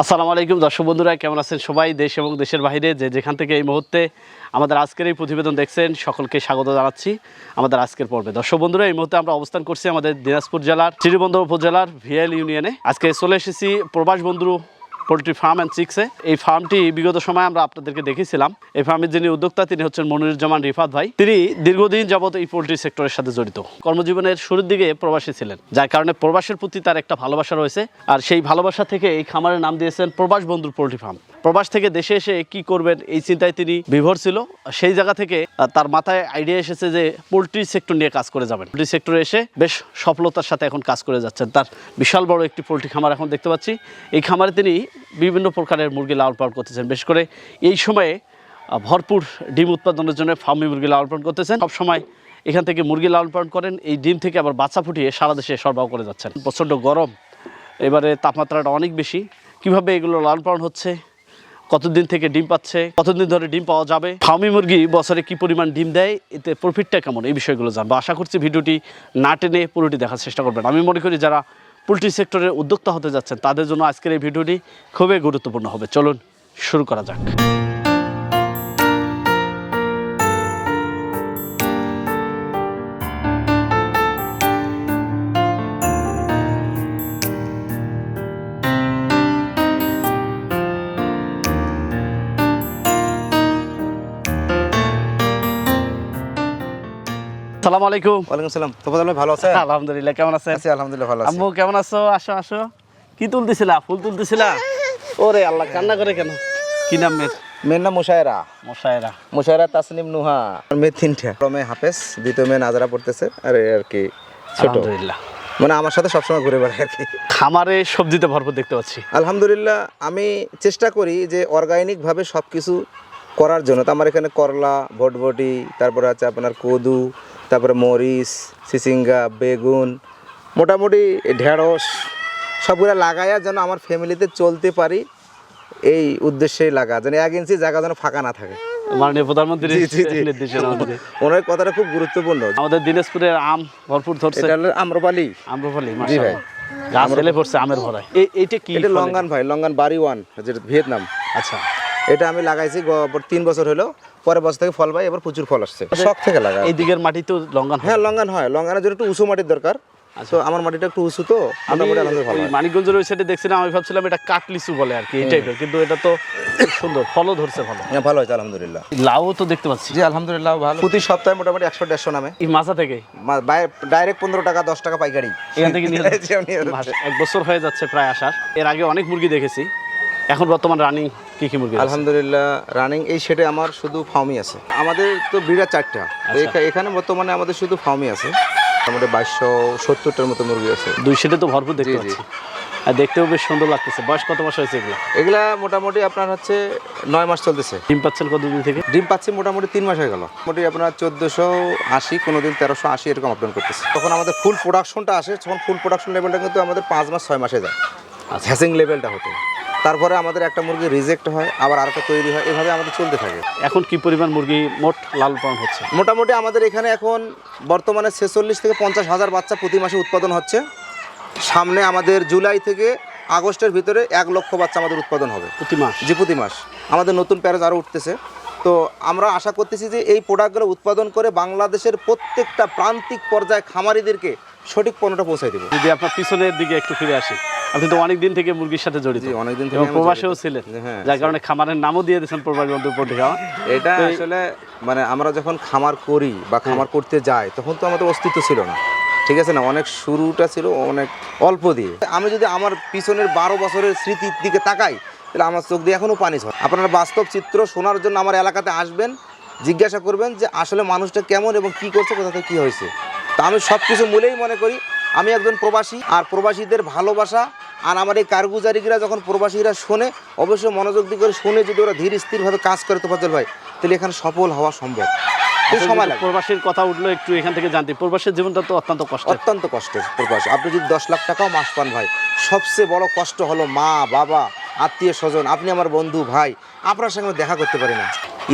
আসসালামু আলাইকুম দর্শক বন্ধুরা, কেমন আছেন সবাই? দেশ এবং দেশের বাইরে যেখান থেকে এই মুহূর্তে আমাদের আজকের এই প্রতিবেদন দেখছেন, সকলকে স্বাগত জানাচ্ছি আমাদের আজকের পর্বে। দর্শক বন্ধুরা, এই মুহূর্তে আমরা অবস্থান করছি আমাদের দিনাজপুর জেলার শ্রীবন্দর উপজেলার ভিএল ইউনিয়নে। আজকে চলে এসেছি প্রবাস বন্ধু পোলট্রি ফার্ম অ্যান্ড চিক্সে। এই ফার্মটি বিগত সময় আমরা আপনাদেরকে দেখেছিলাম। এই ফার্মের যিনি উদ্যোক্তা তিনি হচ্ছেন মনিরুজ্জামান রিফাত ভাই। তিনি দীর্ঘদিন যাবত এই পোলট্রি সেক্টরের সাথে জড়িত। কর্মজীবনের শুরুর দিকে প্রবাসী ছিলেন, যার কারণে প্রবাসের প্রতি তার একটা ভালোবাসা রয়েছে। আর সেই ভালোবাসা থেকে এই খামারের নাম দিয়েছেন প্রবাস বন্ধুর পোলট্রি ফার্ম। প্রবাস থেকে দেশে এসে কি করবেন এই চিন্তায় তিনি বিভোর ছিল। সেই জায়গা থেকে তার মাথায় আইডিয়া এসেছে যে পোলট্রি সেক্টর নিয়ে কাজ করে যাবেন। পোলট্রি সেক্টরে এসে বেশ সফলতার সাথে এখন কাজ করে যাচ্ছেন। তার বিশাল বড় একটি পোলট্রি খামার এখন দেখতে পাচ্ছি। এই খামারে তিনি বিভিন্ন প্রকারের মুরগি লালন পালন করতেছেন। বিশেষ করে এই সময়ে ভরপুর ডিম উৎপাদনের জন্য ফার্মি মুরগি লালন পালন করতেছেন। সবসময় এখান থেকে মুরগি লালন পালন করেন, এই ডিম থেকে আবার বাচ্চা ফুটিয়ে সারা দেশে সরবরাহ করে যাচ্ছেন। প্রচণ্ড গরম, এবারে তাপমাত্রাটা অনেক বেশি। কিভাবে এগুলো লালন পালন হচ্ছে, কতদিন থেকে ডিম পাচ্ছে, কতদিন ধরে ডিম পাওয়া যাবে, ফার্মি মুরগি বছরে কি পরিমাণ ডিম দেয়, এতে প্রফিটটা কেমন, এই বিষয়গুলো জানবো। আশা করছি ভিডিওটি না টেনে পুরোটি দেখার চেষ্টা করবেন। আমি মনে করি যারা পোলট্রি সেক্টরের উদ্যোক্তা হতে যাচ্ছেন তাদের জন্য আজকের এই ভিডিওটি খুবই গুরুত্বপূর্ণ হবে। চলুন শুরু করা যাক। আসসালামু আলাইকুম। ওয়ালাইকুম আসসালাম। তোফাজ্জল ভাই ভালো আছেন? আলহামদুলিল্লাহ, কেমন আছেন? আছি আলহামদুলিল্লাহ ভালো আছি। আম্মু কেমন আছো? আসো আসো। কি তুলতেছিলা? ফুল তুলতেছিলা? ওরে আল্লাহ, কান্না করে কেন? কি নাম মেয়ের? মেয়ের নাম মুশায়রা। মশায়েরা। মুশায়রা তাসনিম নুহা। মেয়ে তিনটা, প্রথমে হাফেজ, দ্বিতীয় মেয়ে নাজরা পড়তেছে, আর এই আর কি ছোট। আলহামদুলিল্লাহ। মানে আমার সাথে সবসময় ঘুরে বেড়ায় আর কি। খামারে সবজিতে ভরপুর দেখতে পাচ্ছি। আলহামদুলিল্লাহ, আমি চেষ্টা করি যে অর্গানিকভাবে সব কিছু করার জন্য। তো আমার এখানে করলা, ভটভটি, তারপরে আছে আপনার কদু, তারপরে মরিচ, চিচিঙ্গা, বেগুন, মোটামুটি ঢেঁড়স সবগুলো লাগাইয়া যেন আমার ফ্যামিলিতে চলতে পারি, এই উদ্দেশ্যেই লাগা, যেন 1 ইঞ্চি জায়গা যেন ফাঁকা না থাকে। মাননীয় প্রধানমন্ত্রীর জি, জি, জি। নির্দেশনা অনুযায়ী ওনার কথাটা খুব গুরুত্বপূর্ণ। আমাদের দিনাজপুরের আম ভরপুর ধরছে। এটা হলো আম্রপালি। আম্রপালি, জি ভাই। মাশাআল্লাহ। গাছ এলে পড়ছে আমের ভরায়। এইটা কি? এটা লঙ্গান ভাই, লঙ্গান বাড়ি 1, যেটা ভিয়েতনাম। আচ্ছা। এটা আমি লাগাইছি 3 বছর হলো, পরের বছর থেকে ফল পাই, এবার প্রচুর ফল আসছে। শখ থেকে লাগা। এই দিকের মাটি তো লঙ্গান। হ্যাঁ লঙ্গান হয়, লঙ্গানের জন্য একটু উঁচু মাটির দরকার। তো আমার মাটিটা একটু উঁচু, তো আমি মোটামুটি আলহামদুলিল্লাহ ভালো হয়। মানিকগঞ্জের ওই সাইডে দেখছিলাম, আমি ভাবছিলাম এটা কাটলিচু বলে আর কি, এই টাইপের, কিন্তু এটা তো খুব সুন্দর, ফলও ধরছে ভালো। হ্যাঁ ভালো হয়েছে আলহামদুলিল্লাহ। লাউ তো দেখতে পাচ্ছি। জি আলহামদুলিল্লাহ ভালো। প্রতি সপ্তাহে মোটামুটি 100-150 নামে। এই মাছা থেকে ডাইরেক্ট 15 টাকা 10 টাকা পাইকারি এখান থেকে নিয়ে জি, আমি নিয়ে যাচ্ছি। 1 বছর হয়ে যাচ্ছে প্রায় আসার। এর আগে অনেক মুরগি দেখেছি, এখন বর্তমান রানিং কি কি মুরগি আছে? আলহামদুলিল্লাহ রানিং এই শেডে আমার শুধু ফার্মই আছে। আমাদের তো বিড়া 4টা, এখানে বর্তমানে আমাদের শুধু ফার্মই আছে। আমাদের 2270টার মতো মুরগি আছে। 2 সেটে তো ভরপুর দেখতে জি, জি। পাচ্ছি, আর দেখতেও বেশ সুন্দর লাগতেছে। বয়স কত মাস হয়েছে এগুলো? এগুলা মোটামুটি আপনার হচ্ছে 9 মাস চলতেছে। ডিম পাচ্ছেন কতদিন থেকে? ডিম পাচ্ছি মোটামুটি 3 মাস হয়ে গেল। মোটামুটি আপনার 1480, কোনোদিন 1380 এরকম আপডাউন করতেছে। তখন আমাদের ফুল প্রোডাকশনটা আসে, তখন ফুল প্রোডাকশন লেভেলটা কিন্তু আমাদের 5 মাস 6 মাসে যায় হ্যাসিং লেভেলটা হতে। তারপরে আমাদের একটা মুরগি রিজেক্ট হয়, আবার আরেকটা তৈরি হয়, এভাবে আমাদের চলতে থাকে। এখন কি পরিমাণ মুরগি মোট লালন পালন হচ্ছে? মোটামুটি আমাদের এখানে এখন বর্তমানে 46 থেকে 50 হাজার বাচ্চা প্রতি মাসে উৎপাদন হচ্ছে। সামনে আমাদের জুলাই থেকে আগস্টের ভিতরে 1 লক্ষ বাচ্চা আমাদের উৎপাদন হবে প্রতি মাস। জি প্রতি মাস। আমাদের নতুন প্যারেজ আরও উঠতেছে। তো আমরা আশা করতেছি যে এই প্রোডাক্টগুলো উৎপাদন করে বাংলাদেশের প্রত্যেকটা প্রান্তিক পর্যায়ে খামারিদেরকে সঠিক পণ্যটা পৌঁছায় দেবো। যদি আপনার পিছনের দিকে একটু ফিরে আসি, আপনি তো অনেক দিন থেকে মুরগির সাথে জড়িত। জি, অনেক দিন থেকে এবং আমি প্রবাসেও জড়িত। ছিলেন, হ্যাঁ, যার কারণে খামারের নামও দিয়ে দিয়েছেন প্রবাস বন্ধু পোলট্রি খামার। এটা আসলে মানে আমরা যখন খামার করি বা খামার করতে যাই, তখন তো আমাদের অস্তিত্ব ছিল না, ঠিক আছে না, অনেক শুরুটা ছিল অনেক অল্প দিয়ে। আমি যদি আমার পিছনের 12 বছরের স্মৃতির দিকে তাকাই, তাহলে আমার চোখ দিয়ে এখনও পানি ঝরে। আপনারা বাস্তব চিত্র শোনার জন্য আমার এলাকাতে আসবেন, জিজ্ঞাসা করবেন যে আসলে মানুষটা কেমন এবং কী করছে, কোথা থেকে কী হয়েছে। তা আমি সব কিছু মূলেই মনে করি আমি একজন প্রবাসী, আর প্রবাসীদের ভালোবাসা আর আমার এই কারগুজারিরা যখন প্রবাসীরা শোনে, অবশ্যই মনোযোগ দিয়ে করে শুনে যদি ওরা ধীর স্থিরভাবে কাজ করে তোফাজ্জল ভাই, তাহলে এখানে সফল হওয়া সম্ভব। সময় লাগে। প্রবাসীর কথা উঠলো একটু এখান থেকে জানতে, প্রবাসের জীবনটা তো অত্যন্ত কষ্টের প্রবাস। আপনি যদি 10 লাখ টাকাও মাস পান ভাই, সবচেয়ে বড় কষ্ট হলো মা বাবা, আত্মীয় স্বজন, আপনি আমার বন্ধু ভাই, আপনার সঙ্গে দেখা করতে পারি না।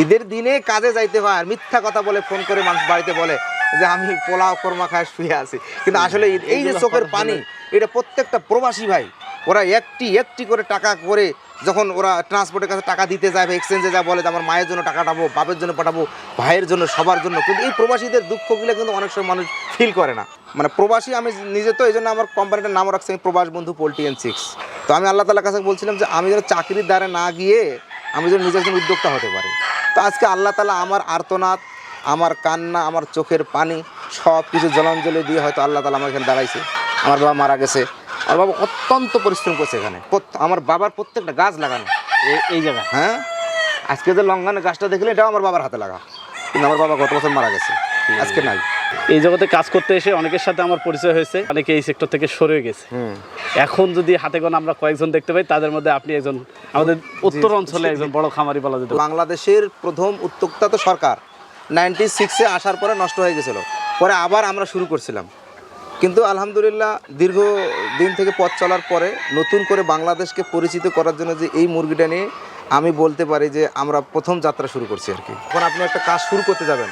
ঈদের দিনে কাজে যাইতে হয়, আর মিথ্যা কথা বলে ফোন করে মানুষ বাড়িতে বলে যে আমি পোলাও কোরমা খায় শুয়ে আছি, কিন্তু আসলে এই যে চোখের পানি, এটা প্রত্যেকটা প্রবাসী ভাই ওরা একটি একটি করে টাকা করে যখন ওরা ট্রান্সপোর্টের কাছে টাকা দিতে যায় বা এক্সচেঞ্জে যায়, বলে যে আমার মায়ের জন্য টাকা পাঠাবো, বাপের জন্য পাঠাবো, ভাইয়ের জন্য, সবার জন্য। কিন্তু এই প্রবাসীদের দুঃখগুলো কিন্তু অনেক সময় মানুষ ফিল করে না। মানে প্রবাসী আমি নিজে, তো এই জন্য আমার কোম্পানিটার নাম রাখছি আমি প্রবাস বন্ধু পোল্ট্রি অ্যান্ড চিক্স। তো আমি আল্লাহ তাআলার কাছে বলছিলাম যে আমি যেন চাকরির দ্বারা না গিয়ে আমি যেন নিজের একজন উদ্যোক্তা হতে পারি। তো আজকে আল্লাহ তাআলা আমার আর্তনাদ, আমার কান্না, আমার চোখের পানি সব কিছু জলাঞ্জলি দিয়ে হয়তো আল্লাহ তাআলা আমার এখানে দাঁড়াইছে। আমার বাবা মারা গেছে, আমার বাবা অত্যন্ত পরিশ্রম করছে এখানে। আমার বাবার প্রত্যেকটা গাছ লাগানো এই জায়গায়। হ্যাঁ, আজকে যে লঙ্ঘনের গাছটা দেখলে এটাও আমার বাবার হাতে লাগা, কিন্তু আমার বাবা গত বছর মারা গেছে, আজকে নাই। এই জগতে কাজ করতে এসে অনেকের সাথে আমার পরিচয় হয়েছে, অনেকে এই সেক্টর থেকে সরে গেছে। এখন যদি হাতে গোনা আমরা কয়েকজন দেখতে পাই, তাদের মধ্যে আপনি একজন, আমাদের উত্তর অঞ্চলে একজন বড় খামারি বলা যেতে পারে। বাংলাদেশের প্রথম উদ্যোক্তা তো সরকার 96-এ আসার পরে নষ্ট হয়ে গেছিলো, পরে আবার আমরা শুরু করছিলাম। কিন্তু আলহামদুলিল্লাহ দীর্ঘ দিন থেকে পথ চলার পরে নতুন করে বাংলাদেশকে পরিচিত করার জন্য যে এই মুরগিটা নিয়ে আমি বলতে পারি যে আমরা প্রথম যাত্রা শুরু করছি আর কি। যখন আপনি একটা কাজ শুরু করতে যাবেন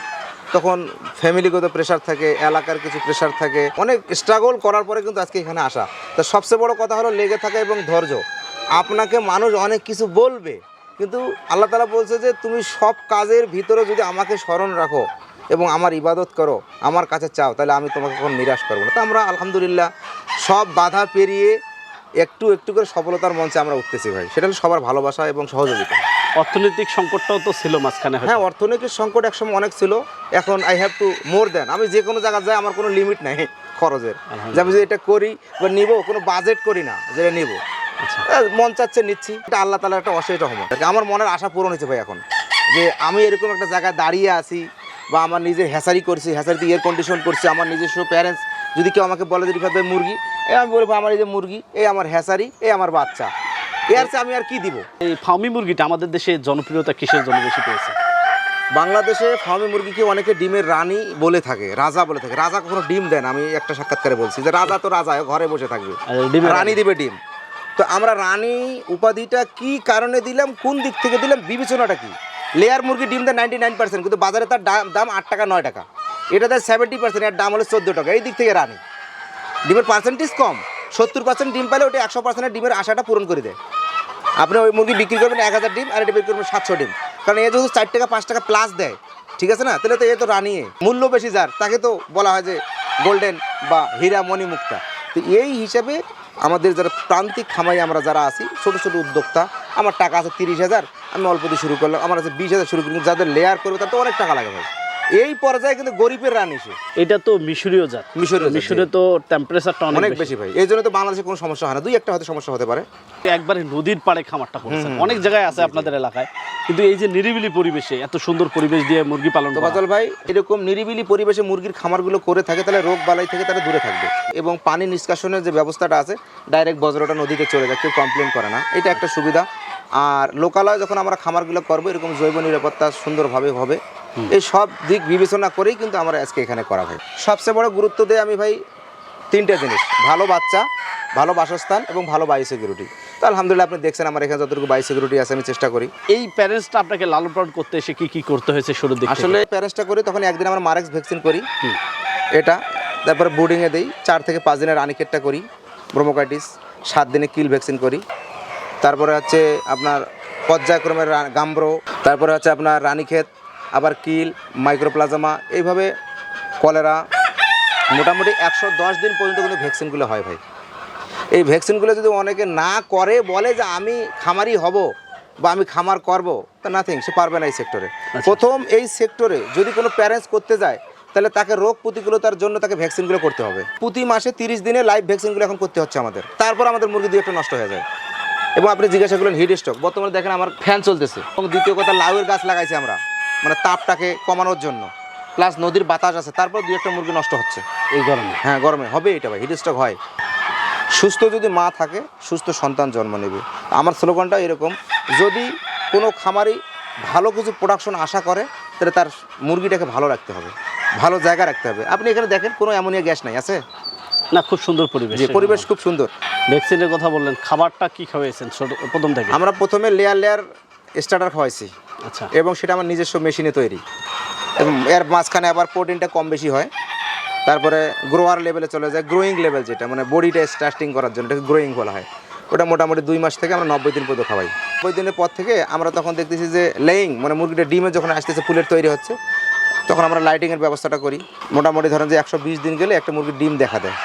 তখন ফ্যামিলিগত প্রেশার থাকে, এলাকার কিছু প্রেশার থাকে, অনেক স্ট্রাগল করার পরে কিন্তু আজকে এখানে আসা। তো সবচেয়ে বড় কথা হলো লেগে থাকা এবং ধৈর্য। আপনাকে মানুষ অনেক কিছু বলবে, কিন্তু আল্লাহ তাআলা বলছে যে তুমি সব কাজের ভিতরে যদি আমাকে স্মরণ রাখো এবং আমার ইবাদত করো, আমার কাছে চাও, তাহলে আমি তোমাকে কখনো নিরাশ করবো না। তো আমরা আলহামদুলিল্লাহ সব বাধা পেরিয়ে একটু একটু করে সফলতার মঞ্চে আমরা উঠতেছি ভাই। সেটা হলো সবার ভালোবাসা এবং সহযোগিতা। অর্থনৈতিক সংকটটাও তো ছিল মাঝখানে। হ্যাঁ, অর্থনৈতিক সংকট একসময় অনেক ছিল, এখন আই হ্যাভ টু মোর দেন। আমি যে কোনো জায়গায় যাই, আমার কোনো লিমিট নাই খরচের, যে আমি যে এটা করি বা নিব, কোনো বাজেট করি না যেটা নিব। মন চাচ্ছে নিচ্ছি, এটা আল্লাহ তাআলার একটা অশেষ রহমত। আমার মনের আশা পূরণ হয়েছে ভাই এখন, যে আমি এরকম একটা জায়গায় দাঁড়িয়ে আছি বা আমার নিজের হ্যাচারি করছি, হ্যাচারিতে এয়ার কন্ডিশন করছি। আমার নিজস্ব প্যারেন্টস যদি কেউ আমাকে বলে যে রিফাত ভাই মুরগি, আমি বলবো আমার এই যে মুরগি, এই আমার হ্যাচারি, এই আমার বাচ্চা, এর চেয়ে আমি আর কি দিব। এই ফার্মি মুরগিটা আমাদের দেশে জনপ্রিয়তা কিসের জন্য বেশি পেয়েছে? বাংলাদেশে ফার্মি মুরগিকে অনেকে ডিমের রানী বলে থাকে, রাজা বলে থাকে। রাজা কখনো ডিম দেন, আমি একটা সাক্ষাৎকারে বলছি যে রাজা তো রাজা, ঘরে বসে থাকবে, রানী দিবে ডিম। তো আমরা রানী উপাধিটা কি কারণে দিলাম, কোন দিক থেকে দিলাম, বিবেচনাটা কি? লেয়ার মুরগি ডিম দেয় 99%, কিন্তু বাজারে তার দাম 8 টাকা 9 টাকা, এটা দেয় 70%, এর দাম হলো 14 টাকা। এই দিক থেকে রানী ডিমের পার্সেন্টেজ কম, 70% ডিম পাইলে ওটা 100% ডিমের আশাটা পূরণ করে দেয়। আপনি ওই মুরগি বিক্রি করবেন 1000 ডিম, আর এটা বিক্রি করবেন 700 ডিম, কারণ এ যেহেতু 4 টাকা 5 টাকা প্লাস দেয়, ঠিক আছে না? তাহলে তো এ তো রানী, মূল্য বেশি যার, তাকে তো বলা হয় যে গোল্ডেন বা হীরা মণিমুক্তা। তো এই হিসাবে আমাদের যারা প্রান্তিক খামারি আমরা যারা আছি, ছোটো ছোটো উদ্যোক্তা, আমার টাকা আছে 30,000, আমি অল্প দিয়ে শুরু করলাম, আমার আছে 20,000 শুরু করি, যাদের লেয়ার করবে তার তো অনেক টাকা লাগে ভাই। এই পর্যায়ে কিন্তু গরিবের রানী সে। এটা তো মিশরীয় জাত, মিশরে তো টেম্পারেচারটা অনেক বেশি ভাই, এই জন্য তো বাংলাদেশে কোনো সমস্যা হয় না, 2-1টা হয়তো সমস্যা হতে পারে। একবারে নদীর পাড়ে খামারটা করেছেন, অনেক জায়গায় আছে আপনাদের এলাকায়, কিন্তু এই যে নিরিবিলি পরিবেশে এত সুন্দর পরিবেশ দিয়ে মুরগি পালন করা। বাদল ভাই, এরকম নিরিবিলি পরিবেশে মুরগির খামারগুলো করে থাকে, তাহলে রোগ বালাই থেকে তারা দূরে থাকবে, এবং পানি নিষ্কাশনের যে ব্যবস্থাটা আছে, ডাইরেক্ট বজ্রটা নদীতে চলে যায়, কেউ কমপ্লেন করে না, এটা একটা সুবিধা। আর লোকালয় যখন আমরা খামারগুলো করবো, এরকম জৈব নিরাপত্তা সুন্দরভাবে হবে, এই সব দিক বিবেচনা করেই কিন্তু আমরা আজকে এখানে করা হয়। সবচেয়ে বড় গুরুত্ব দেয় আমি ভাই 3টে জিনিস: ভালো বাচ্চা, ভালো বাসস্থান এবং ভালো বায়োসিকিউরিটি। তো আলহামদুলিল্লাহ আপনি দেখছেন আমার এখানে যতটুকু বায়োসিকিউরিটি আছে আমি চেষ্টা করি। এই প্যারেন্টসটা আপনাকে লালন পালন করতে এসে কি কি করতে হয়েছে শুরুর দিকে? আসলে প্যারেন্টসটা করি তখন একদিন আমরা মারেক্স ভ্যাকসিন করি, এটা, তারপরে বোর্ডিংয়ে দিই, 4 থেকে 5 দিনের রানিকেটটা করি, ব্রোমোকাইটিস, 7 দিনে কিল ভ্যাকসিন করি, তারপরে হচ্ছে আপনার পর্যায়ক্রমে গাম্ব্রো, তারপরে হচ্ছে আপনার রানীক্ষেত, আবার কিল, মাইক্রোপ্লাজমা, এইভাবে কলেরা, মোটামুটি 110 দিন পর্যন্ত কিন্তু ভ্যাকসিনগুলো হয় ভাই। এই ভ্যাকসিনগুলো যদি অনেকে না করে, বলে যে আমি খামারি হব বা আমি খামার করব, তা নাথিং, সে পারবে না এই সেক্টরে। প্রথম এই সেক্টরে যদি কোনো প্যারেন্টস করতে যায়, তাহলে তাকে রোগ প্রতিকূলতার জন্য তাকে ভ্যাকসিনগুলো করতে হবে। প্রতি মাসে 30 দিনে লাইভ ভ্যাকসিনগুলো এখন করতে হচ্ছে আমাদের, তারপর আমাদের মুরগি 2-1টা নষ্ট হয়ে যায়। এবং আপনি জিজ্ঞাসা করলেন হিট স্ট্রোক, বর্তমানে দেখেন আমার ফ্যান চলতেছে, এবং দ্বিতীয় কথা লাউয়ের গাছ লাগাইছি আমরা, মানে তাপটাকে কমানোর জন্য, প্লাস নদীর বাতাস আছে, তারপর 2-1টা মুরগি নষ্ট হচ্ছে এই গরমে। হ্যাঁ, গরমে হবে এটা ভাই, হিট স্ট্রোক হয়। সুস্থ যদি মা থাকে, সুস্থ সন্তান জন্ম নেবে। আমার স্লোগানটা এরকম, যদি কোনো খামারি ভালো কিছু প্রোডাকশন আশা করে, তাহলে তার মুরগিটাকে ভালো রাখতে হবে, ভালো জায়গা রাখতে হবে। আপনি এখানে দেখেন কোনো অ্যামোনিয়া গ্যাস নাই, আছে না? খুব সুন্দর পরিবেশ, পরিবেশ খুব সুন্দর। ভ্যাকসিনের কথা বললেন, খাবারটা কি খাওয়াইছেন প্রথম থেকে? আমরা প্রথমে লেয়ার লেয়ার স্টার্টার খাওয়াইছি, আচ্ছা, এবং সেটা আমার নিজস্ব মেশিনে তৈরি, এবং এর মাঝখানে আবার প্রোটিনটা কম বেশি হয়। তারপরে গ্রোয়ার লেভেলে চলে যায়, গ্রোয়িং লেভেল যেটা, মানে বডিটা স্টার্টিং করার জন্য, এটাকে গ্রোয়িং বলা হয়। ওটা মোটামুটি 2 মাস থেকে আমরা 90 দিন পর্যন্ত খাওয়াই। 90 দিনের পর থেকে আমরা তখন দেখতেছি যে লেইং মানে মুরগিটা ডিমে যখন আসতেছে ফুলের তৈরি হচ্ছে, তখন আমরা লাইটিংয়ের ব্যবস্থাটা করি। মোটামুটি ধরেন যে 120 দিন গেলে একটা মুরগির ডিম দেখা দেয়,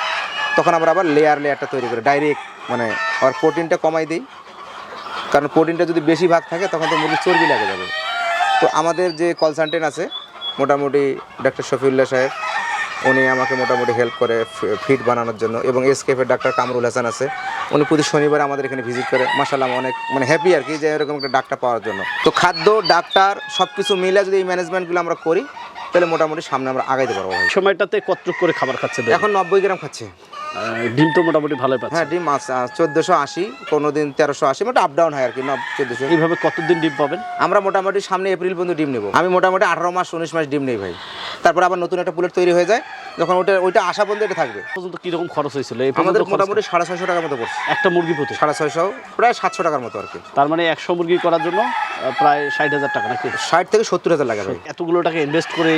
তখন আমরা আবার লেয়ারটা তৈরি করি ডাইরেক্ট, মানে আর প্রোটিনটা কমাই দিই, কারণ প্রোটিনটা যদি বেশি ভাগ থাকে তখন তো মুরগির চর্বি লাগে যাবে। তো আমাদের যে কনসালটেন্ট আছে মোটামুটি ডাক্তার শফিউল্লাহ সাহেব, উনি আমাকে মোটামুটি হেল্প করে ফিড বানানোর জন্য, এবং এসকেফের ডাক্তার কামরুল হাসান আছে, উনি প্রতি শনিবার আমাদের এখানে ভিজিট করে। মাশাআল্লাহ অনেক মানে হ্যাপি আর কি যে এরকম একটা ডাক্তার পাওয়ার জন্য। তো খাদ্য ডাক্তার সব কিছু মিলে যদি এই ম্যানেজমেন্টগুলো আমরা করি তাহলে মোটামুটি সামনে আমরা আগাইতে পারবো। সময়টাতে কতটুকু করে খাবার খাচ্ছে? এখন 90 গ্রাম খাচ্ছে। ডিম তো মোটামুটি ভালোই পাচ্ছে। হ্যাঁ, ডিম 1480, কোনো দিন 1380, মানে আপ ডাউন হয় আর কি, 1400। এইভাবে কতদিন ডিম পাবেন? আমরা মোটামুটি সামনে এপ্রিল পর্যন্ত ডিম নেব। আমি মোটামুটি 18 মাস 19 মাস ডিম নেই ভাই। তারপর আবার নতুন একটা পুলেট তৈরি হয়ে যায়, যখন ওইটা আসা পর্যন্ত এটা থাকবে। পর্যন্ত কীরকম খরচ হয়েছিল? আমাদের মোটামুটি 650 টাকার মতো পড়ছে একটা মুরগি প্রতি। 650, প্রায় 700 টাকার মতো আর কি। তার মানে 100 মুরগি করার জন্য প্রায় 60,000 টাকা নাকি? 60 থেকে 70,000 লাগে ভাই। এতগুলো টাকা ইনভেস্ট করে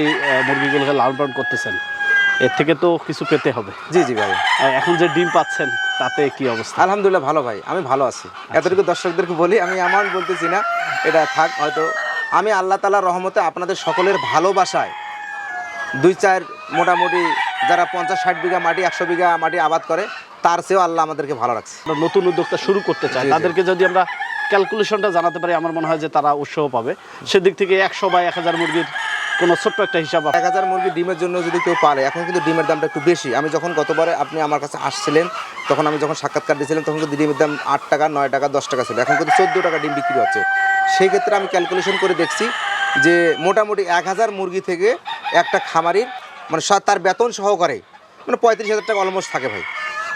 মুরগিগুলোকে লালন পালন করতেছেন, এর থেকে তো কিছু পেতে হবে। জি জি ভাই। এখন যে ডিম পাচ্ছেন তাতে কি অবস্থা? আলহামদুলিল্লাহ ভালো ভাই, আমি ভালো আছি। এতটুকু দর্শকদেরকে বলি, আমি আমার বলতেছি না, এটা থাক। হয়তো আমি আল্লাহ তাআলার রহমতে আপনাদের সকলের ভালোবাসায় 2-4 মোটামুটি যারা 50-60 বিঘা মাটি 100 বিঘা মাটি আবাদ করে, তার চেয়েও আল্লাহ আমাদেরকে ভালো রাখছে। নতুন উদ্যোক্তা শুরু করতে চায়, জি, জি। তাদেরকে যদি আমরা ক্যালকুলেশনটা জানাতে পারি, আমার মনে হয় যে তারা উৎসাহ পাবে। সেদিক থেকে 100 বা 1000 মুরগির কোনো ছোট্ট একটা হিসাব। 1000 মুরগি ডিমের জন্য যদি কেউ পারে, এখন কিন্তু ডিমের দামটা একটু বেশি। আমি যখন গতবারে আপনি আমার কাছে আসছিলেন, তখন আমি যখন সাক্ষাৎকার দিয়েছিলাম, তখন কিন্তু ডিমের দাম 8 টাকা 9 টাকা 10 টাকা ছিল। এখন কিন্তু 14 টাকা ডিম বিক্রি হচ্ছে। সেই ক্ষেত্রে আমি ক্যালকুলেশন করে দেখছি যে মোটামুটি 1000 মুরগি থেকে একটা খামারির মানে তার বেতন সহকারে মানে 35,000 টাকা অলমোস্ট থাকে ভাই।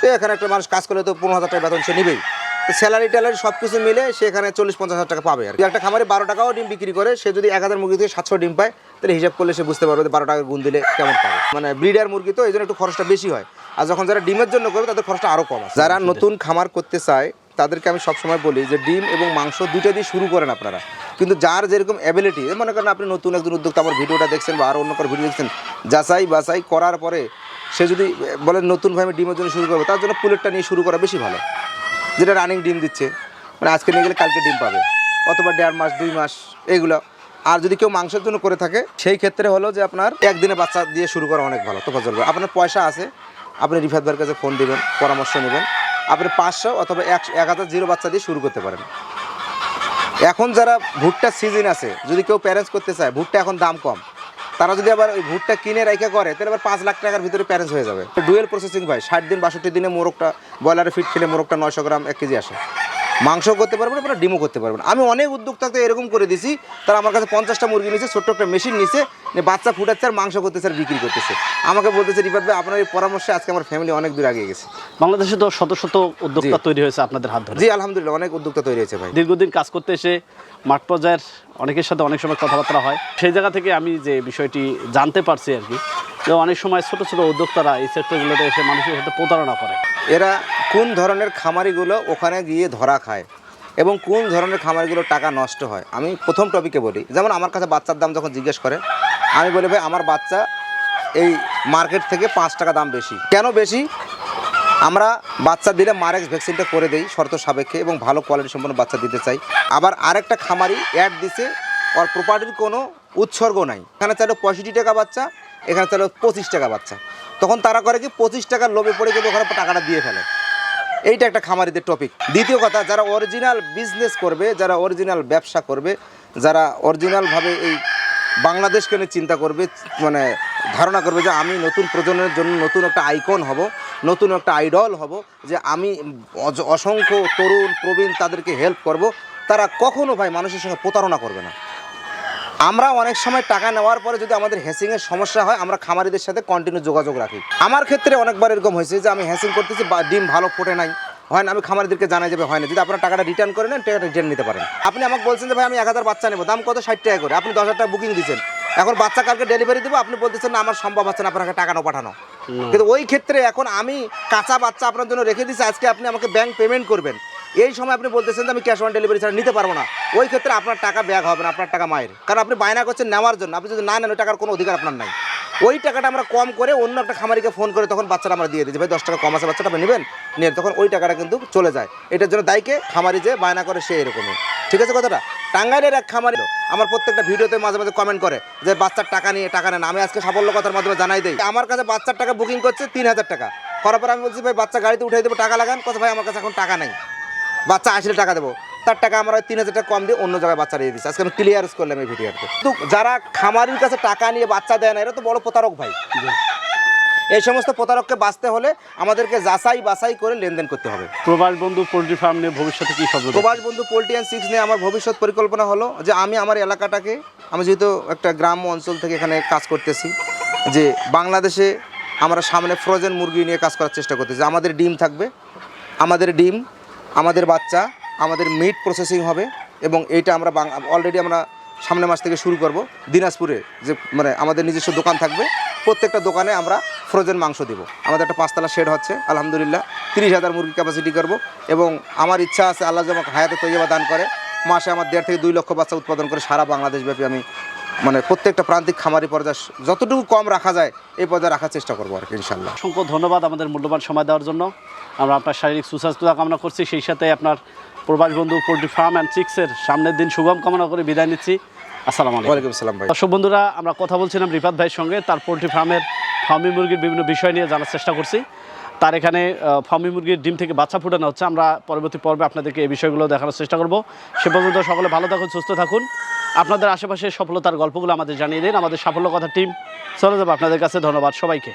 তো এখানে একটা মানুষ কাজ করলে তো 15,000 টাকা বেতন সে নেবেই। তো স্যালারি ট্যালারি সব কিছু মিলে সে এখানে 40-50,000 টাকা পাবে আর কি। একটা খামারে 12 টাকাও ডিম বিক্রি করে, সে যদি 1000 মুরগি থেকে 700 ডিম পায়, তাহলে হিসাব করলে সে বুঝতে পারবে 12 টাকা গুণ দিলে কেমন পাবে। মানে ব্রিডার মুরগি তো এই জন্য একটু খরচটা বেশি হয়, আর যখন যারা ডিমের জন্য করবে তাদের খরচটা আরও কম আছে। যারা নতুন খামার করতে চায় তাদেরকে আমি সবসময় বলি যে ডিম এবং মাংস দুইটা দিয়ে শুরু করেন আপনারা, কিন্তু যার যেরকম অ্যাবিলিটি, মনে করেন আপনি নতুন একজন উদ্যোক্তা আমার ভিডিওটা দেখছেন বা আরও অন্য কারো ভিডিও দেখছেন, যাচাই বাছাই করার পরে সে যদি বলে নতুনভাবে ডিমের জন্য শুরু করবে, তার জন্য পুলেটটা নিয়ে শুরু করা বেশি ভালো, যেটা রানিং ডিম দিচ্ছে, মানে আজকে নিয়ে গেলে কালকে ডিম পাবে, অথবা 1.5 মাস 2 মাস এইগুলো। আর যদি কেউ মাংসের জন্য করে থাকে, সেই ক্ষেত্রে হলো যে আপনার একদিনে বাচ্চা দিয়ে শুরু করা অনেক ভালো। তো ফজল ভাই, আপনার পয়সা আছে, আপনি রিফাত ভাইয়ের কাছে ফোন দিবেন, পরামর্শ নেবেন, আপনি 500 অথবা 1000 জিরো বাচ্চা দিয়ে শুরু করতে পারেন। এখন যারা ভুট্টার সিজন আছে, যদি কেউ প্যারেন্টস করতে চায়, ভুট্টা এখন দাম কম, তারা যদি আবার ওই ভুট্টা কিনে রাইখা করে, তাহলে আবার 5 লাখ টাকার ভিতরে প্যারেন্টস হয়ে যাবে। ডুয়েল প্রসেসিং ভাই, 60 দিন 62 দিনে মোরগটা ব্রয়লারের ফিট খেলে মোরগটা 900 গ্রাম 1 কেজি আসে। মাংস করতে পারবেন, আপনারা ডিমও করতে পারবেন। আমি অনেক উদ্যোক্তাকে এরকম করে দিছি, তারা আমার কাছে 50টা মুরগি নিয়েছে, ছোট্ট একটা মেশিন নিয়েছে, বাচ্চা ফুটাচ্ছে আর মাংস করতেছে আর বিক্রি করতেছে। আমাকে বলতেছে রিফাত ভাই, আপনার এই পরামর্শে আজকে আমার ফ্যামিলি অনেক দূর এগিয়ে গেছে। বাংলাদেশে তো শত শত উদ্যোক্তা তৈরি হয়েছে আপনাদের হাত ধরে। জি আলহামদুলিল্লাহ, অনেক উদ্যোক্তা তৈরি হয়েছে ভাই। দীর্ঘদিন কাজ করতে এসে মাঠ পর্যায়ের অনেকের সাথে অনেক সময় কথাবার্তা হয়, সেই জায়গা থেকে আমি যে বিষয়টি জানতে পারছি আর কি, যে অনেক সময় ছোট ছোট উদ্যোক্তারা এই সেক্টরগুলোতে এসে মানুষের সাথে প্রতারণা করে। এরা কোন ধরনের খামারিগুলো ওখানে গিয়ে ধরা খায় এবং কোন ধরনের খামারিগুলো টাকা নষ্ট হয়, আমি প্রথম টপিকে বলি। যেমন আমার কাছে বাচ্চার দাম যখন জিজ্ঞেস করে, আমি বলি ভাই আমার বাচ্চা এই মার্কেট থেকে 5 টাকা দাম বেশি। কেন বেশি? আমরা বাচ্চা দিলে মারেক্স ভ্যাকসিনটা করে দেই শর্ত সাপেক্ষে, এবং ভালো কোয়ালিটি সম্পন্ন বাচ্চা দিতে চাই। আবার আরেকটা খামারি অ্যাড দিছে, ওর প্রপার্টির কোনো উৎসর্গ নাই, এখানে চাইলে 65 টাকা বাচ্চা, এখানে চাইলে 25 টাকা বাচ্চা। তখন তারা করে কি 25 টাকার লোভে পড়ে কিন্তু ওখানে টাকাটা দিয়ে ফেলে। এইটা একটা খামারিদের টপিক। দ্বিতীয় কথা, যারা অরিজিনাল বিজনেস করবে, যারা অরিজিনাল ব্যবসা করবে, যারা অরিজিনালভাবে এই বাংলাদেশকে নিয়ে চিন্তা করবে, মানে ধারণা করবে যে আমি নতুন প্রজন্মের জন্য নতুন একটা আইকন হব, নতুন একটা আইডল হব, যে আমি অসংখ্য তরুণ প্রবীণ তাদেরকে হেল্প করব, তারা কখনো ভাই মানুষের সঙ্গে প্রতারণা করবে না। আমরা অনেক সময় টাকা নেওয়ার পরে যদি আমাদের হ্যাসিংয়ের সমস্যা হয়, আমরা খামারিদের সাথে কন্টিনিউ যোগাযোগ রাখি। আমার ক্ষেত্রে অনেকবার এরকম হয়েছে যে আমি হ্যাসিং করতেছি, ডিম ভালো ফোটে নাই, হয় না, আমি খামারিদেরকে জানাই যাবে হয় না। যদি আপনারা টাকাটা রিটার্ন করে নেন, টাকাটা রিটার্ন নিতে পারেন। আপনি আমাকে বলছেন যে ভাই আমি 1000 বাচ্চা নেবো, দাম কত? 60 টাকা করে। আপনি 10,000 টাকা বুকিং দিচ্ছেন, এখন বাচ্চা কালকে ডেলিভারি দেবো, আপনি বলতেছেন না আমার সম্ভব হচ্ছে না, আপনাকে টাকা না পাঠানো। কিন্তু ওই ক্ষেত্রে এখন আমি কাঁচা বাচ্চা আপনার জন্য রেখে দিচ্ছি, আজকে আপনি আমাকে ব্যাংক পেমেন্ট করবেন, এই সময় আপনি বলতেছেন যে আমি ক্যাশ অন ডেলিভারি ছাড়া নিতে পারবো না। ওই ক্ষেত্রে আপনার টাকা ব্যাক হবে না, আপনার টাকা মায়ের, কারণ আপনি বায়না করছেন নেওয়ার জন্য। আপনি যদি না নেন, ওই টাকার কোনো অধিকার আপনার নাই। ওই টাকাটা আমরা কম করে অন্য একটা খামারিকে ফোন করে তখন বাচ্চাটা আমরা দিয়ে দিই যে ভাই 10 টাকা কম আছে বাচ্চাটা আপনি নেবেন, নিয়ে তখন ওই টাকাটা কিন্তু চলে যায়। এটার জন্য দায়ীকে খামারি যে বায়না করে সে এরকমই, ঠিক আছে কথাটা। টাঙ্গাইলের এক খামারি আমার প্রত্যেকটা ভিডিওতে মাঝে মাঝে কমেন্ট করে যে বাচ্চার টাকা নিয়ে টাকা নেন। আমি আজকে সাফল্য কথার মাধ্যমে জানাই দিই, আমার কাছে বাচ্চার টাকা বুকিং করছে 3000 টাকা, করার পর আমি বলছি ভাই বাচ্চা গাড়িতে উঠাই দেবো, টাকা লাগান। কথা ভাই আমার কাছে এখন টাকা নেই, বাচ্চা আসলে টাকা দেবো, তার টাকা আমরা 3000 টাকা কম দিয়ে অন্য জায়গায় বাচ্চা দিয়ে দিচ্ছি। আজকে আমি ক্লিয়ারেন্স করলাম এই ভিডিওতে। কিন্তু যারা খামারির কাছে টাকা নিয়ে বাচ্চা দেয় না এরা তো বড় প্রতারক ভাই। এই সমস্ত প্রতারককে বাঁচতে হলে আমাদেরকে যাচাই বাছাই করে লেনদেন করতে হবে। প্রবাস বন্ধু পোল্ট্রি ফার্ম নিয়ে ভবিষ্যতে কি স্বপ্ন? প্রবাস বন্ধু পোল্ট্রি অ্যান্ড চিক্স নিয়ে আমার ভবিষ্যৎ পরিকল্পনা হলো যে আমি আমার এলাকাটাকে, আমি যেহেতু একটা গ্রাম্য অঞ্চল থেকে এখানে কাজ করতেছি, যে বাংলাদেশে আমরা সামনে ফ্রোজেন মুরগি নিয়ে কাজ করার চেষ্টা করতেছি। আমাদের ডিম থাকবে, আমাদের বাচ্চা, আমাদের মিট প্রসেসিং হবে, এবং এইটা আমরা অলরেডি আমরা সামনের মাস থেকে শুরু করব। দিনাজপুরে যে মানে আমাদের নিজস্ব দোকান থাকবে, প্রত্যেকটা দোকানে আমরা ফ্রোজেন মাংস দিব। আমাদের একটা 5 তলা শেড হচ্ছে, আলহামদুলিল্লাহ 30,000 মুরগি ক্যাপাসিটি করব। এবং আমার ইচ্ছা আছে আল্লাহ যেমন হায়াতে তৈয়বা দান করে, মাসে আমার 1.5 থেকে 2 লক্ষ বাচ্চা উৎপাদন করে সারা বাংলাদেশব্যাপী আমি মানে প্রত্যেকটা প্রান্তিক খামারি পর্যায়ে যতটুকু কম রাখা যায় এই পর্যায়ে রাখার চেষ্টা করবো আর কি, ইনশাল্লাহ। অসংখ্য ধন্যবাদ আমাদের মূল্যবান সময় দেওয়ার জন্য। আমরা আপনার শারীরিক সুস্বাস্থ্য কামনা করছি, সেই সাথে আপনার প্রবাস বন্ধু পোল্ট্রি ফার্ম অ্যান্ড চিক্সের সামনের দিন শুভম কামনা করে বিদায় নিচ্ছি। আসসালামু আলাইকুম। ওয়ালাইকুম আসসালাম ভাই। দর্শক বন্ধুরা, আমরা কথা বলছিলাম রিফাত ভাইয়ের সঙ্গে, তার পোল্ট্রি ফার্মের ফার্মি মুরগির বিভিন্ন বিষয় নিয়ে জানার চেষ্টা করছি। তার এখানে ফার্মি মুরগির ডিম থেকে বাচ্চা ফুটানো হচ্ছে। আমরা পরবর্তী পর্বে আপনাদেরকে এই বিষয়গুলো দেখানোর চেষ্টা করব। সে পর্যন্ত সকলে ভালো থাকুন, সুস্থ থাকুন। আপনাদের আশেপাশে সফলতার গল্পগুলো আমাদের জানিয়ে দিন। আমাদের সাফল্য কথা টিম চলে যাবো আপনাদের কাছে। ধন্যবাদ সবাইকে।